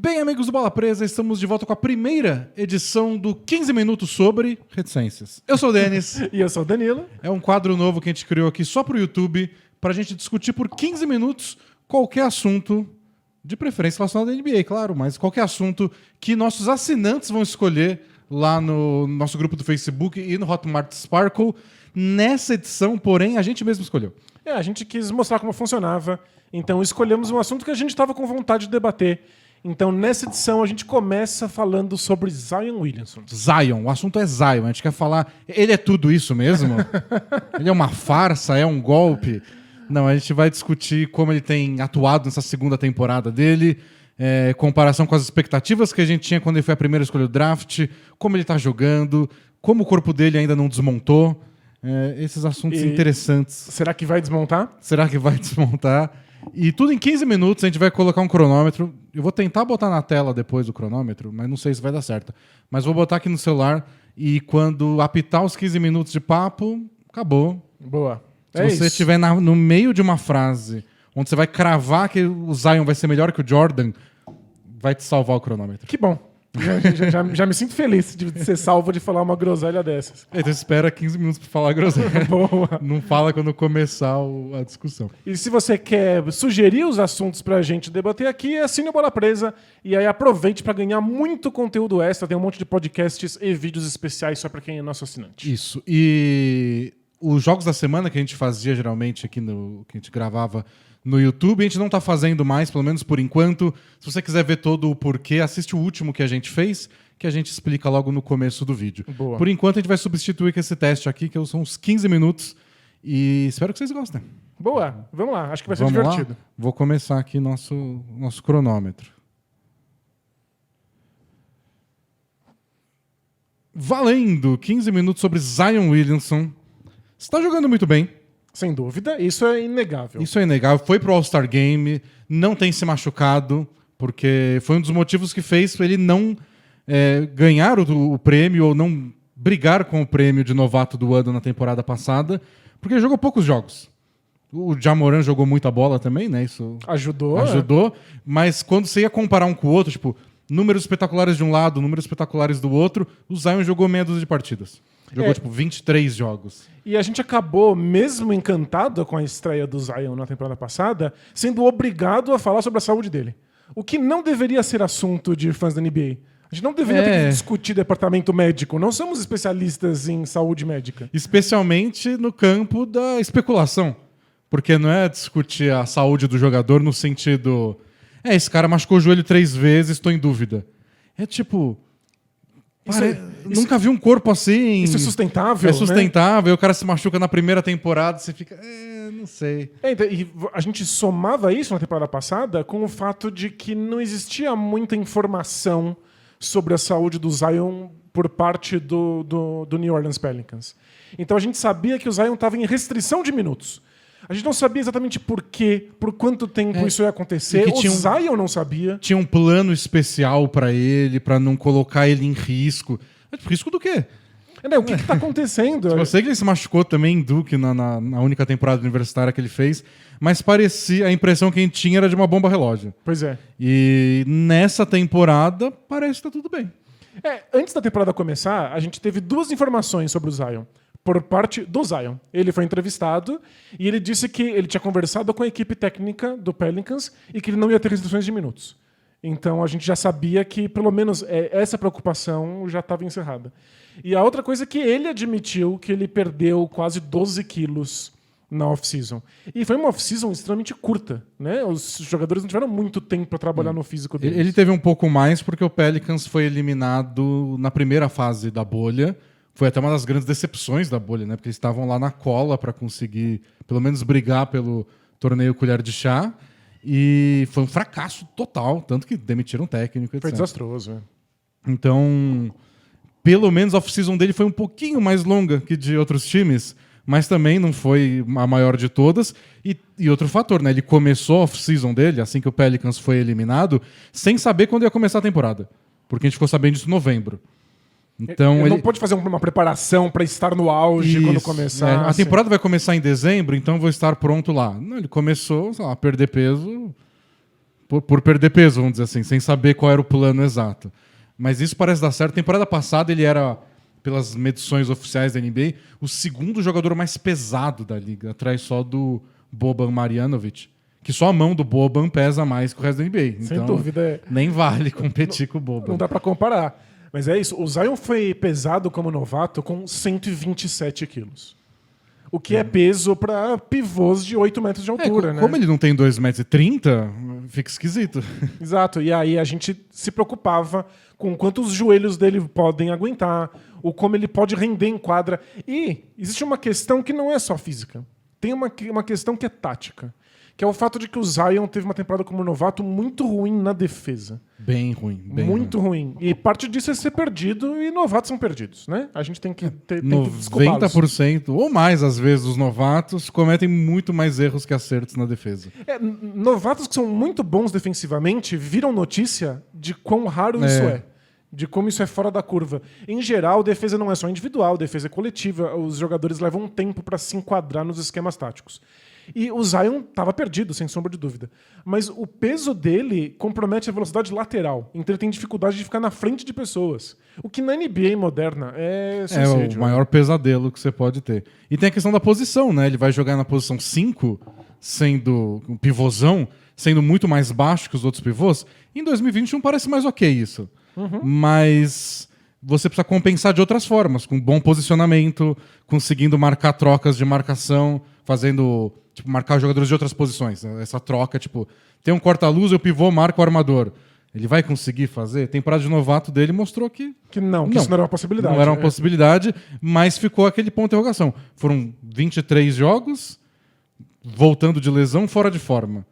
Bem, amigos do Bola Presa, estamos de volta com a primeira edição do 15 Minutos sobre Reticências. Eu sou o Denis. E eu sou o Danilo. É um quadro novo que a gente criou aqui só pro YouTube, pra gente discutir por 15 minutos qualquer assunto, de preferência relacionado à NBA, claro, mas qualquer assunto que nossos assinantes vão escolher lá no nosso grupo do Facebook e no Hotmart Sparkle. Nessa edição, porém, a gente mesmo escolheu. A gente quis mostrar como funcionava, então escolhemos um assunto que a gente estava com vontade de debater. Então, nessa edição, a gente começa falando sobre Zion Williamson. Zion, o assunto é Zion. A gente quer falar, ele é tudo isso mesmo? Ele é uma farsa? É um golpe? Não, a gente vai discutir como ele tem atuado nessa segunda temporada dele, comparação com as expectativas que a gente tinha quando ele foi a primeira escolha do draft, como ele tá jogando, como o corpo dele ainda não desmontou. Esses assuntos interessantes. Será que vai desmontar? Será que vai desmontar? E tudo em 15 minutos, a gente vai colocar um cronômetro. Eu vou tentar botar na tela depois o cronômetro, mas não sei se vai dar certo. Mas vou botar aqui no celular e quando apitar os 15 minutos de papo, acabou. Boa. Se você estiver no meio de uma frase onde você vai cravar que o Zion vai ser melhor que o Jordan, vai te salvar o cronômetro. Que bom. Já me sinto feliz de ser salvo de falar uma groselha dessas. Então espera 15 minutos para falar groselha. Boa. Não fala quando começar a discussão. E se você quer sugerir os assuntos pra gente debater aqui, assine o Bola Presa e aí aproveite para ganhar muito conteúdo extra. Tem um monte de podcasts e vídeos especiais só para quem é nosso assinante. Isso. E os jogos da semana que a gente fazia geralmente aqui que a gente gravava no YouTube, a gente não tá fazendo mais, pelo menos por enquanto. Se você quiser ver todo o porquê, assiste o último que a gente fez, que a gente explica logo no começo do vídeo. Boa. Por enquanto, a gente vai substituir com esse teste aqui, que são uns 15 minutos, e espero que vocês gostem. Boa. Vamos lá. Acho que vai ser Vamos divertido. lá? Vou começar aqui nosso cronômetro. Valendo! 15 minutos sobre Zion Williamson. Você tá jogando muito bem. Sem dúvida, isso é inegável. Isso é inegável. Foi pro All-Star Game, não tem se machucado, porque foi um dos motivos que fez ele não ganhar o prêmio ou não brigar com o prêmio de novato do ano na temporada passada, porque ele jogou poucos jogos. O Ja Morant jogou muita bola também, né? Isso Ajudou. Mas quando você ia comparar um com o outro, tipo, números espetaculares de um lado, números espetaculares do outro, o Zion jogou meia dúzia de partidas. Jogou, 23 jogos. E a gente acabou, mesmo encantado com a estreia do Zion na temporada passada, sendo obrigado a falar sobre a saúde dele. O que não deveria ser assunto de fãs da NBA. A gente não deveria ter que discutir departamento médico. Não somos especialistas em saúde médica. Especialmente no campo da especulação. Porque não é discutir a saúde do jogador no sentido... esse cara machucou o joelho 3 vezes, estou em dúvida. É tipo... nunca vi um corpo assim. Isso é sustentável. É sustentável. Né? O cara se machuca na primeira temporada, você fica. Não sei. Então, e a gente somava isso na temporada passada com o fato de que não existia muita informação sobre a saúde do Zion por parte do New Orleans Pelicans. Então a gente sabia que o Zion estava em restrição de minutos. A gente não sabia exatamente por quê, por quanto tempo isso ia acontecer. O Zion não sabia. Tinha um plano especial pra ele, pra não colocar ele em risco. Risco do quê? O que tá acontecendo? Eu sei que ele se machucou também em Duke na única temporada universitária que ele fez, mas parecia, a impressão que a gente tinha era de uma bomba relógio. Pois é. E nessa temporada parece que tá tudo bem. Antes da temporada começar, a gente teve 2 informações sobre o Zion. Por parte do Zion. Ele foi entrevistado e ele disse que ele tinha conversado com a equipe técnica do Pelicans e que ele não ia ter restrições de minutos. Então a gente já sabia que, pelo menos, essa preocupação já estava encerrada. E a outra coisa é que ele admitiu que ele perdeu quase 12 quilos na off-season. E foi uma off-season extremamente curta. Né? Os jogadores não tiveram muito tempo para trabalhar no físico deles. Ele teve um pouco mais porque o Pelicans foi eliminado na primeira fase da bolha. Foi até uma das grandes decepções da bolha, né? Porque eles estavam lá na cola para conseguir, pelo menos, brigar pelo torneio Colher de Chá. E foi um fracasso total, tanto que demitiram o técnico, etc. Foi desastroso. Então, pelo menos a off-season dele foi um pouquinho mais longa que de outros times, mas também não foi a maior de todas. E outro fator, né? Ele começou a off-season dele, assim que o Pelicans foi eliminado, sem saber quando ia começar a temporada. Porque a gente ficou sabendo disso em novembro. Então, ele não pode fazer uma preparação para estar no auge quando começar. A temporada vai começar em dezembro, então vou estar pronto lá. Não, ele começou a perder peso por perder peso, vamos dizer assim, sem saber qual era o plano exato. Mas isso parece dar certo. Temporada passada ele era, pelas medições oficiais da NBA, o segundo jogador mais pesado da liga, atrás só do Boban Marjanovic, que só a mão do Boban pesa mais que o resto da NBA. Sem então, dúvida. nem vale competir com o Boban. Não dá pra comparar. Mas é isso. O Zion foi pesado como novato com 127 quilos. O que é peso para pivôs de 8 metros de altura, né? Como ele não tem 2,30 m, fica esquisito. Exato. E aí a gente se preocupava com quanto os joelhos dele podem aguentar, ou como ele pode render em quadra. E existe uma questão que não é só física. Tem uma questão que é tática. Que é o fato de que o Zion teve uma temporada como novato muito ruim na defesa. Bem ruim. Muito ruim. E parte disso é ser perdido, e novatos são perdidos, né? A gente tem que desculpá-los. 90% ou mais, às vezes, dos novatos cometem muito mais erros que acertos na defesa. Novatos que são muito bons defensivamente viram notícia de quão raro isso é. De como isso é fora da curva. Em geral, defesa não é só individual, defesa é coletiva. Os jogadores levam um tempo para se enquadrar nos esquemas táticos. E o Zion estava perdido, sem sombra de dúvida. Mas o peso dele compromete a velocidade lateral. Então ele tem dificuldade de ficar na frente de pessoas. O que na NBA moderna é suicídio. É o maior pesadelo que você pode ter. E tem a questão da posição, né? Ele vai jogar na posição 5, sendo um pivôzão, sendo muito mais baixo que os outros pivôs. Em 2021 parece mais ok isso. Mas você precisa compensar de outras formas, com bom posicionamento, conseguindo marcar trocas de marcação, fazendo... marcar jogadores de outras posições. Essa troca, tem um corta-luz e o pivô marca o armador. Ele vai conseguir fazer? A temporada de novato dele mostrou que isso não era uma possibilidade. Não era uma possibilidade, mas ficou aquele ponto de interrogação. Foram 23 jogos, voltando de lesão, fora de forma.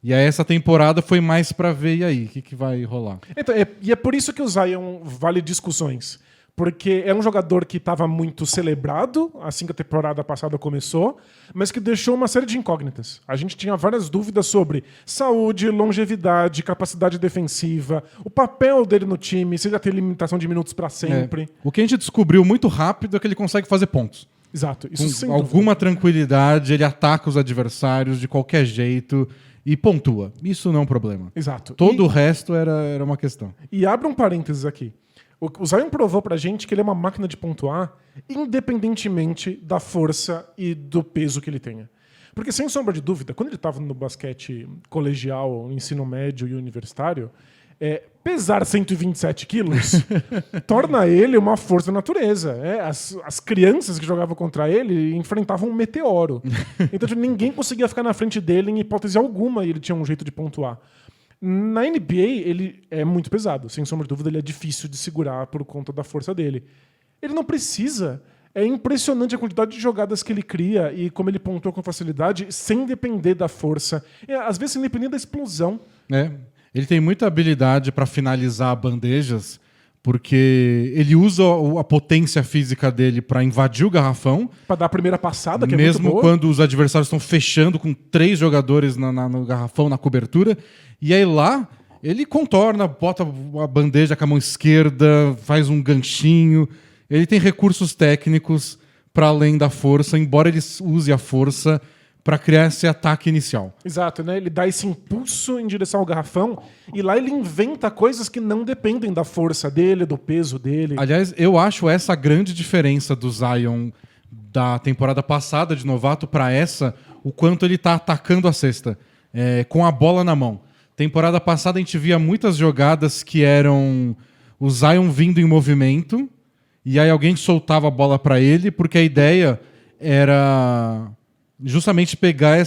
E aí essa temporada foi mais pra ver, e aí, o que vai rolar? Então, e é por isso que o Zion vale discussões. Porque é um jogador que estava muito celebrado assim que a temporada passada começou, mas que deixou uma série de incógnitas. A gente tinha várias dúvidas sobre saúde, longevidade, capacidade defensiva, o papel dele no time, se ele ia ter limitação de minutos para sempre. O que a gente descobriu muito rápido é que ele consegue fazer pontos. Exato. Isso com alguma tranquilidade, ele ataca os adversários de qualquer jeito e pontua. Isso não é um problema. Exato. Todo o resto era uma questão. E abre um parênteses aqui. O Zion provou pra gente que ele é uma máquina de pontuar independentemente da força e do peso que ele tenha. Porque, sem sombra de dúvida, quando ele estava no basquete colegial, ensino médio e universitário, pesar 127 quilos torna ele uma força da natureza. As crianças que jogavam contra ele enfrentavam um meteoro. Então ninguém conseguia ficar na frente dele em hipótese alguma, e ele tinha um jeito de pontuar. Na NBA, ele é muito pesado. Sem sombra de dúvida, ele é difícil de segurar por conta da força dele. Ele não precisa. É impressionante a quantidade de jogadas que ele cria e como ele pontua com facilidade sem depender da força. Às vezes, sem depender da explosão. Ele tem muita habilidade para finalizar bandejas, porque ele usa a potência física dele para invadir o garrafão. Para dar a primeira passada, que é muito boa. Mesmo quando os adversários estão fechando com 3 jogadores no garrafão, na cobertura. E aí lá, ele contorna, bota a bandeja com a mão esquerda, faz um ganchinho. Ele tem recursos técnicos para além da força, embora ele use a força para criar esse ataque inicial. Exato, né? Ele dá esse impulso em direção ao garrafão e lá ele inventa coisas que não dependem da força dele, do peso dele. Aliás, eu acho essa a grande diferença do Zion da temporada passada de novato para essa, o quanto ele está atacando a cesta, com a bola na mão. Temporada passada a gente via muitas jogadas que eram o Zion vindo em movimento e aí alguém soltava a bola para ele, porque a ideia era justamente pegar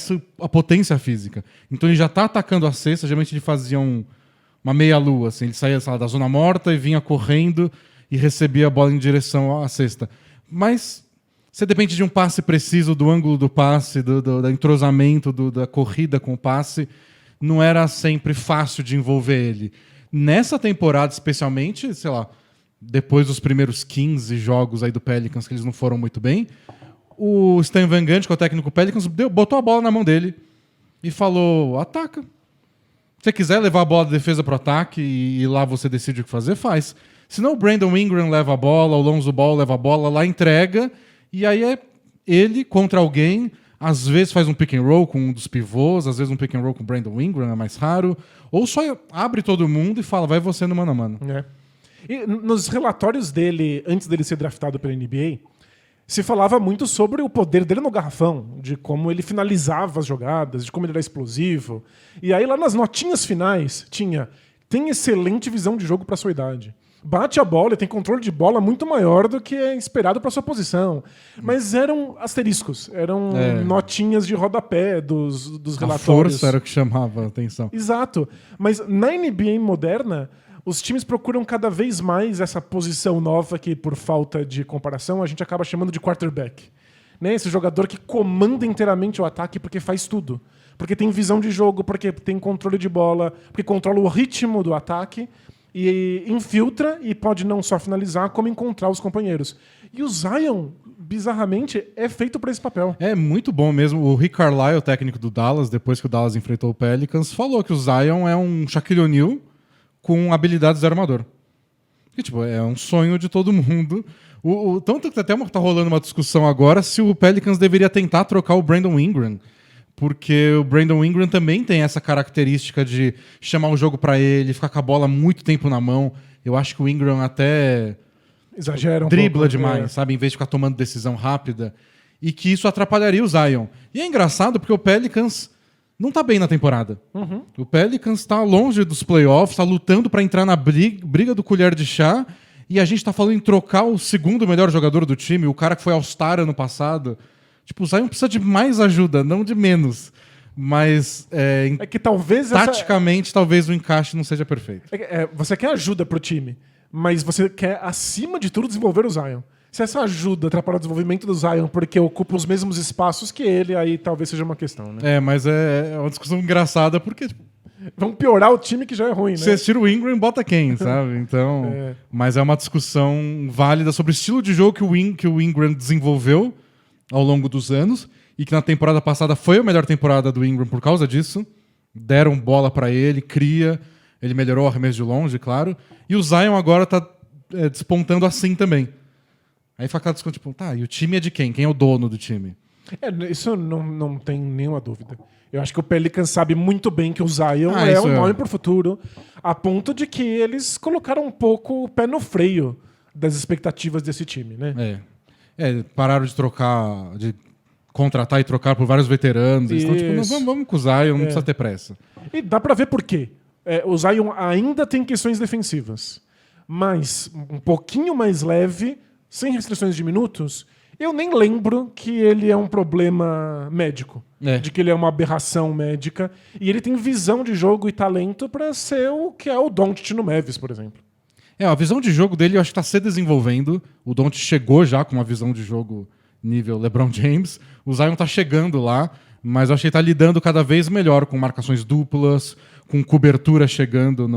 a potência física. Então ele já está atacando a cesta, geralmente ele fazia uma meia-lua, assim, ele saía da zona morta e vinha correndo e recebia a bola em direção à cesta. Mas você depende de um passe preciso, do ângulo do passe, do entrosamento, da corrida com o passe. Não era sempre fácil de envolver ele. Nessa temporada, especialmente, sei lá, depois dos primeiros 15 jogos aí do Pelicans, que eles não foram muito bem, o Stan Van Gundy, que é o técnico Pelicans, botou a bola na mão dele e falou, ataca. Se você quiser levar a bola da defesa para o ataque e lá você decide o que fazer, faz. Senão o Brandon Ingram leva a bola, o Lonzo Ball leva a bola, lá entrega, e aí é ele contra alguém. Às vezes faz um pick and roll com um dos pivôs, às vezes um pick and roll com o Brandon Ingram, é mais raro. ou só abre todo mundo e fala, vai você no mano a mano. E nos relatórios dele, antes dele ser draftado pela NBA, se falava muito sobre o poder dele no garrafão, de como ele finalizava as jogadas, de como ele era explosivo. E aí lá nas notinhas finais tem excelente visão de jogo para sua idade. Bate a bola e tem controle de bola muito maior do que é esperado para sua posição. Mas eram asteriscos, eram notinhas de rodapé dos relatórios. A força era o que chamava a atenção. Exato. Mas na NBA moderna, os times procuram cada vez mais essa posição nova que, por falta de comparação, a gente acaba chamando de quarterback. Né? Esse jogador que comanda inteiramente o ataque porque faz tudo. Porque tem visão de jogo, porque tem controle de bola, porque controla o ritmo do ataque e infiltra e pode não só finalizar, como encontrar os companheiros. E o Zion, bizarramente, é feito para esse papel. É muito bom mesmo. O Rick Carlisle, técnico do Dallas, depois que o Dallas enfrentou o Pelicans, falou que o Zion é um Shaquille O'Neal com habilidades de armador. Que, tipo, é um sonho de todo mundo. Tanto que até tá rolando uma discussão agora se o Pelicans deveria tentar trocar o Brandon Ingram. Porque o Brandon Ingram também tem essa característica de chamar o jogo pra ele, ficar com a bola muito tempo na mão. Eu acho que o Ingram até exagera dribla pouco, demais, sabe? Em vez de ficar tomando decisão rápida. E que isso atrapalharia o Zion. E é engraçado porque o Pelicans não tá bem na temporada. Uhum. O Pelicans tá longe dos playoffs, tá lutando pra entrar na briga do colher de chá. E a gente tá falando em trocar o segundo melhor jogador do time, o cara que foi All-Star ano passado. Tipo, o Zion precisa de mais ajuda, não de menos. Mas é que talvez taticamente, talvez o encaixe não seja perfeito. Você quer ajuda pro time, mas você quer, acima de tudo, desenvolver o Zion. Se essa ajuda atrapalha o desenvolvimento do Zion porque ocupa os mesmos espaços que ele, aí talvez seja uma questão, né? Mas é uma discussão engraçada porque... Tipo, vão piorar o time que já é ruim, né? Você tira o Ingram, bota quem, sabe? Então... Mas é uma discussão válida sobre o estilo de jogo que o Ingram desenvolveu ao longo dos anos, e que na temporada passada foi a melhor temporada do Ingram por causa disso. Deram bola pra ele, ele melhorou o arremesso de longe, claro. E o Zion agora tá despontando assim também. Aí fica aquela discussão, tipo, tá, e o time é de quem? Quem é o dono do time? Isso não tem nenhuma dúvida. Eu acho que o Pelicans sabe muito bem que o Zion é um nome pro futuro, a ponto de que eles colocaram um pouco o pé no freio das expectativas desse time, né? Pararam de contratar e trocar por vários veteranos. Eles estão tipo, vamos com o Zion, não precisa ter pressa. E dá pra ver por quê. O Zion ainda tem questões defensivas, mas um pouquinho mais leve, sem restrições de minutos, eu nem lembro que ele é um problema médico. De que ele é uma aberração médica. E ele tem visão de jogo e talento pra ser o que é o Doncic no Mavis, por exemplo. A visão de jogo dele eu acho que está se desenvolvendo. O Doncic chegou já com uma visão de jogo nível LeBron James. O Zion está chegando lá, mas eu acho que ele está lidando cada vez melhor com marcações duplas, com cobertura chegando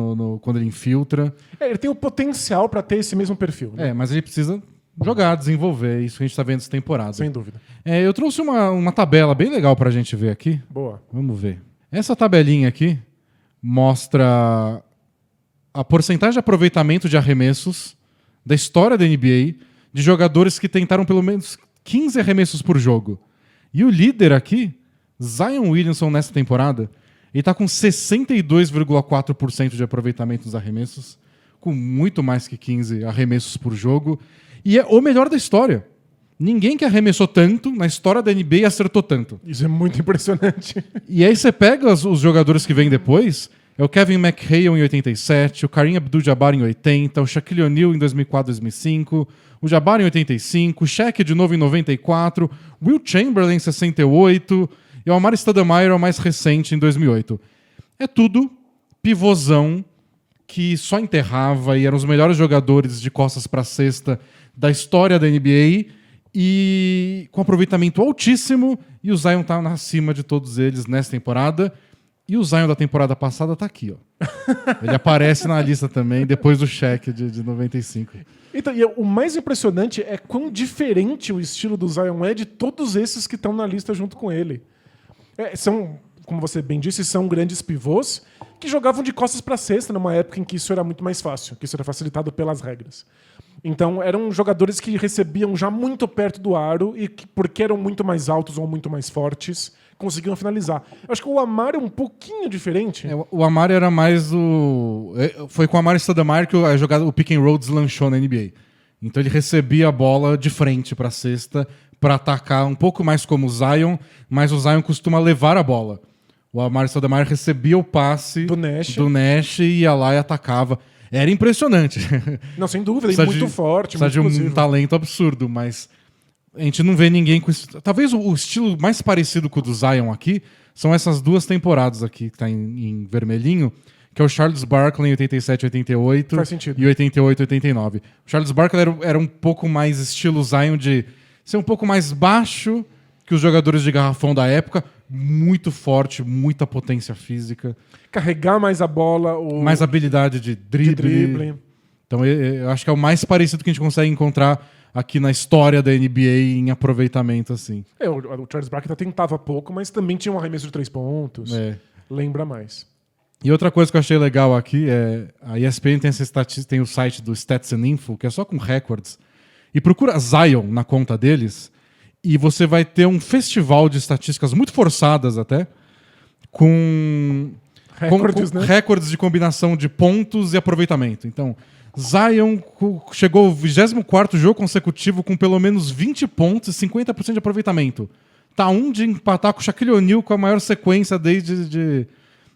quando ele infiltra. Ele tem o potencial para ter esse mesmo perfil. Né? Mas ele precisa jogar, desenvolver. Isso que a gente está vendo essa temporada. Sem dúvida. Eu trouxe uma tabela bem legal para a gente ver aqui. Boa. Vamos ver. Essa tabelinha aqui mostra a porcentagem de aproveitamento de arremessos da história da NBA de jogadores que tentaram pelo menos 15 arremessos por jogo. E o líder aqui, Zion Williamson, nessa temporada, ele tá com 62,4% de aproveitamento dos arremessos, com muito mais que 15 arremessos por jogo. E é o melhor da história. Ninguém que arremessou tanto na história da NBA acertou tanto. Isso é muito impressionante. E aí você pega os jogadores que vêm depois... É o Kevin McHale em 87, o Kareem Abdul-Jabbar em 80, o Shaquille O'Neal em 2004, 2005, o Jabbar em 85, o Shaq de novo em 94, Will Chamberlain em 68 e o Amar'e Stoudemire, o mais recente, em 2008. É tudo pivôzão que só enterrava e eram os melhores jogadores de costas para cesta da história da NBA e com aproveitamento altíssimo, e o Zion tá acima de todos eles nessa temporada. E o Zion da temporada passada tá aqui, ó. Ele aparece na lista também, depois do Shaq de 95. Então, e o mais impressionante é quão diferente o estilo do Zion é de todos esses que estão na lista junto com ele. São, como você bem disse, são grandes pivôs que jogavam de costas para cesta numa época em que isso era muito mais fácil, que isso era facilitado pelas regras. Então, eram jogadores que recebiam já muito perto do aro e que, porque eram muito mais altos ou muito mais fortes, conseguiam finalizar. Eu acho que o Amaro é um pouquinho diferente. O Amaro era mais o... Foi com o Amaro Stoudemire que o pick and roll deslanchou na NBA. Então ele recebia a bola de frente para a cesta para atacar um pouco mais como o Zion, mas o Zion costuma levar a bola. O Amaro Stoudemire recebia o passe do Nash e ia lá e atacava. Era impressionante. Não, sem dúvida, e muito forte, muito explosivo. De um talento absurdo, mas a gente não vê ninguém com isso. Talvez o estilo mais parecido com o do Zion aqui são essas 2 temporadas aqui, que tá em vermelhinho, que é o Charles Barkley em 87, 88 Faz sentido. E 88, 89. O Charles Barkley era um pouco mais estilo Zion de ser um pouco mais baixo que os jogadores de garrafão da época, muito forte, muita potência física. Carregar mais a bola. Mais habilidade de drible. Então eu acho que é o mais parecido que a gente consegue encontrar aqui na história da NBA em aproveitamento assim. O Charles Barkley tentava pouco, mas também tinha um arremesso de 3 pontos. Lembra mais. E outra coisa que eu achei legal aqui é a ESPN tem essa estatística, tem o site do Stats and Info, que é só com records. E procura Zion na conta deles e você vai ter um festival de estatísticas muito forçadas até, com recordes de combinação de pontos e aproveitamento. Então, Zion chegou ao 24º jogo consecutivo com pelo menos 20 pontos e 50% de aproveitamento. Tá de empatar com o Shaquille O'Neal com a maior sequência desde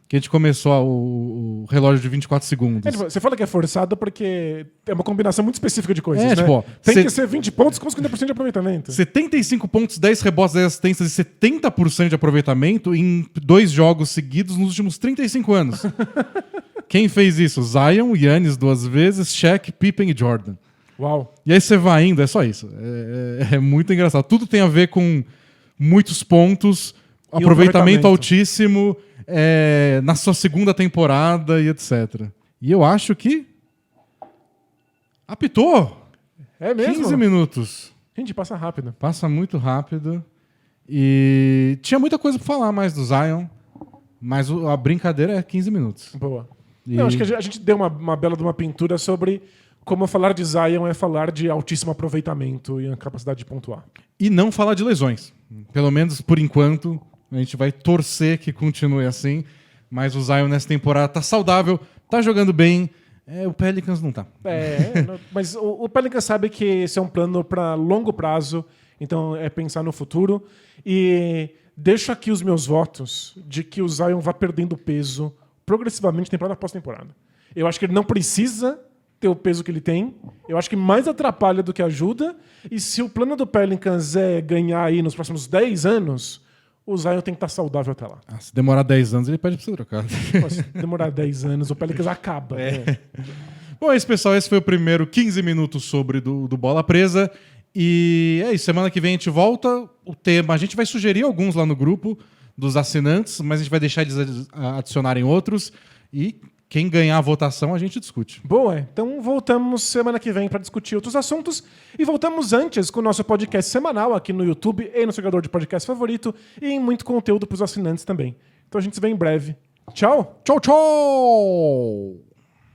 que a gente começou o relógio de 24 segundos. Você fala que é forçado porque é uma combinação muito específica de coisas, né? Tem que ser 20 pontos com 50% de aproveitamento. 75 pontos, 10 rebotes, 10 assistências e 70% de aproveitamento em 2 jogos seguidos nos últimos 35 anos. Quem fez isso? Zion, Giannis 2 vezes, Shaq, Pippen e Jordan. Uau. E aí você vai indo, é só isso. É muito engraçado. Tudo tem a ver com muitos pontos, aproveitamento altíssimo, na sua segunda temporada e etc. E eu acho que apitou. É mesmo? 15 minutos. Gente, passa rápido. Passa muito rápido. E tinha muita coisa pra falar mais do Zion, mas a brincadeira é 15 minutos. Boa. Não, acho que a gente deu uma bela de uma pintura sobre como falar de Zion é falar de altíssimo aproveitamento e a capacidade de pontuar. E não falar de lesões. Pelo menos por enquanto, a gente vai torcer que continue assim, mas o Zion nessa temporada tá saudável, tá jogando bem. O Pelicans não tá. Mas o Pelicans sabe que esse é um plano para longo prazo, então é pensar no futuro. E deixo aqui os meus votos de que o Zion vá perdendo peso progressivamente temporada após temporada. Eu acho que ele não precisa ter o peso que ele tem. Eu acho que mais atrapalha do que ajuda. E se o plano do Pelicans é ganhar aí nos próximos 10 anos, o Zion tem que estar saudável até lá. Se demorar 10 anos, ele pede pra ser trocado. Se demorar 10 anos, o Pelicans acaba. Bom, é isso, pessoal. Esse foi o primeiro 15 minutos sobre do Bola Presa. E é isso. Semana que vem a gente volta. O tema, a gente vai sugerir alguns lá no grupo dos assinantes, mas a gente vai deixar eles adicionarem outros. E quem ganhar a votação, a gente discute. Boa, então voltamos semana que vem para discutir outros assuntos. E voltamos antes com o nosso podcast semanal aqui no YouTube e no seu agregador de podcast favorito. E em muito conteúdo para os assinantes também. Então a gente se vê em breve. Tchau! Tchau, tchau!